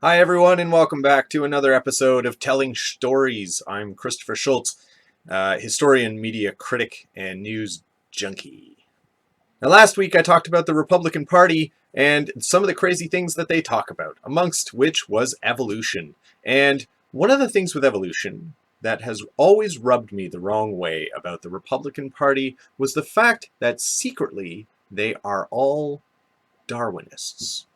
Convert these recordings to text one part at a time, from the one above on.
Hi everyone and welcome back to another episode of Telling Stories. I'm Christopher Schultz, historian, media critic, and news junkie. Now last week I talked about the Republican Party and some of the crazy things that they talk about, amongst which was evolution. And one of the things with evolution that has always rubbed me the wrong way about the Republican Party was the fact that secretly they are all Darwinists.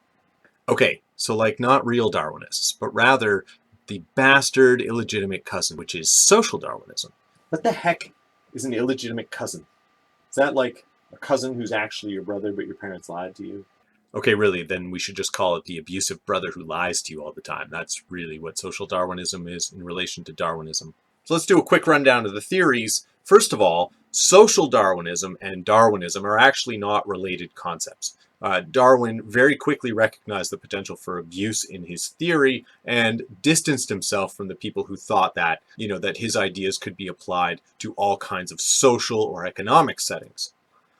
Okay, so like not real Darwinists, but rather the bastard illegitimate cousin, which is social Darwinism. What the heck is an illegitimate cousin? Is that like a cousin who's actually your brother, but your parents lied to you? Okay, really, then we should just call it the abusive brother who lies to you all the time. That's really what social Darwinism is in relation to Darwinism. So let's do a quick rundown of the theories. First of all, social Darwinism and Darwinism are actually not related concepts. Darwin very quickly recognized the potential for abuse in his theory and distanced himself from the people who thought that, that his ideas could be applied to all kinds of social or economic settings.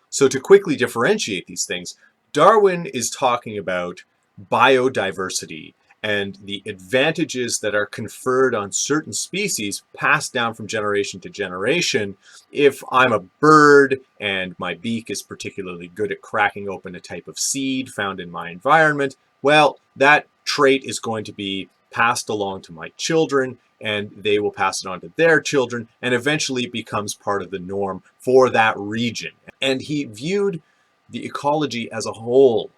So to quickly differentiate these things, Darwin is talking about biodiversity and the advantages that are conferred on certain species passed down from generation to generation. If I'm a bird and my beak is particularly good at cracking open a type of seed found in my environment, well, that trait is going to be passed along to my children, and they will pass it on to their children, and eventually it becomes part of the norm for that region. And he viewed the ecology as a whole,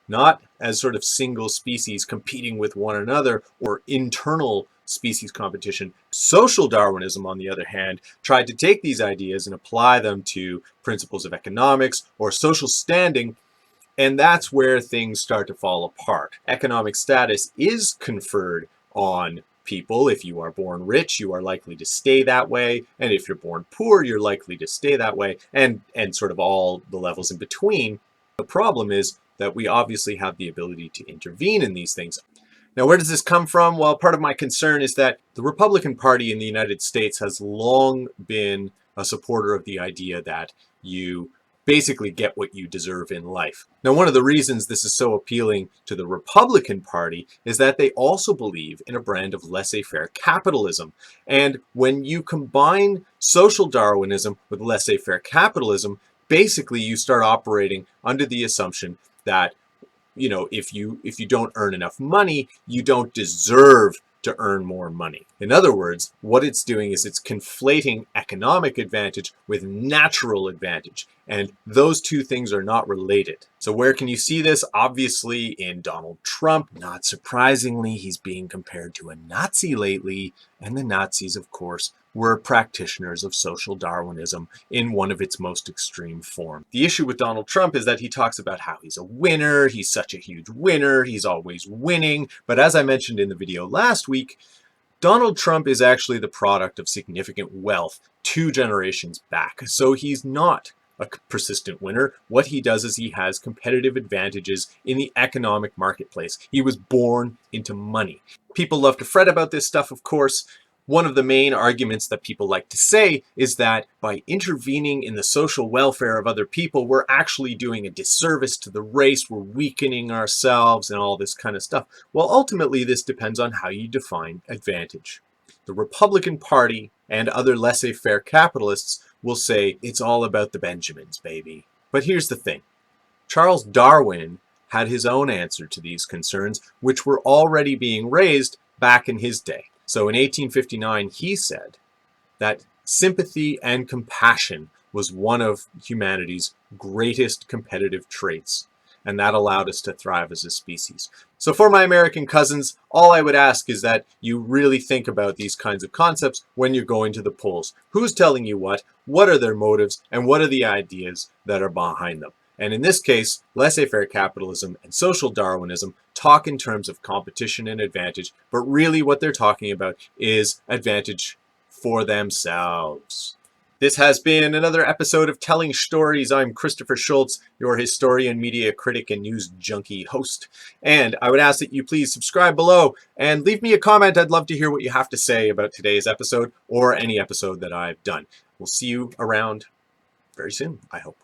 not as sort of single species competing with one another or internal species competition. Social Darwinism, on the other hand, tried to take these ideas and apply them to principles of economics or social standing, and that's where things start to fall apart. Economic status is conferred on people. If you are born rich, you are likely to stay that way, and if you're born poor, you're likely to stay that way, and sort of all the levels in between. The problem is that we obviously have the ability to intervene in these things. Now, where does this come from? Well, part of my concern is that the Republican Party in the United States has long been a supporter of the idea that you basically get what you deserve in life. Now, one of the reasons this is so appealing to the Republican Party is that they also believe in a brand of laissez-faire capitalism. And when you combine social Darwinism with laissez-faire capitalism, basically you start operating under the assumption that if you don't earn enough money, you don't deserve to earn more money. In other words, what it's doing is it's conflating economic advantage with natural advantage, and those two things are not related. So where can you see this? Obviously in Donald Trump. Not surprisingly, he's being compared to a Nazi lately, and the Nazis, of course, were practitioners of social Darwinism in one of its most extreme forms. The issue with Donald Trump is that he talks about how he's a winner, he's such a huge winner, he's always winning. But as I mentioned in the video last week, Donald Trump is actually the product of significant wealth 2 generations back. So he's not a persistent winner. What he does is he has competitive advantages in the economic marketplace. He was born into money. People love to fret about this stuff, of course. One of the main arguments that people like to say is that by intervening in the social welfare of other people, we're actually doing a disservice to the race, we're weakening ourselves and all this kind of stuff. Well, ultimately, this depends on how you define advantage. The Republican Party and other laissez-faire capitalists will say it's all about the Benjamins, baby. But here's the thing. Charles Darwin had his own answer to these concerns, which were already being raised back in his day. So in 1859, he said that sympathy and compassion was one of humanity's greatest competitive traits, and that allowed us to thrive as a species. So for my American cousins, all I would ask is that you really think about these kinds of concepts when you're going to the polls. Who's telling you what are their motives, and what are the ideas that are behind them? And in this case, laissez-faire capitalism and social Darwinism talk in terms of competition and advantage, but really what they're talking about is advantage for themselves. This has been another episode of Telling Stories. I'm Christopher Schultz, your historian, media critic, and news junkie host. And I would ask that you please subscribe below and leave me a comment. I'd love to hear what you have to say about today's episode or any episode that I've done. We'll see you around very soon, I hope.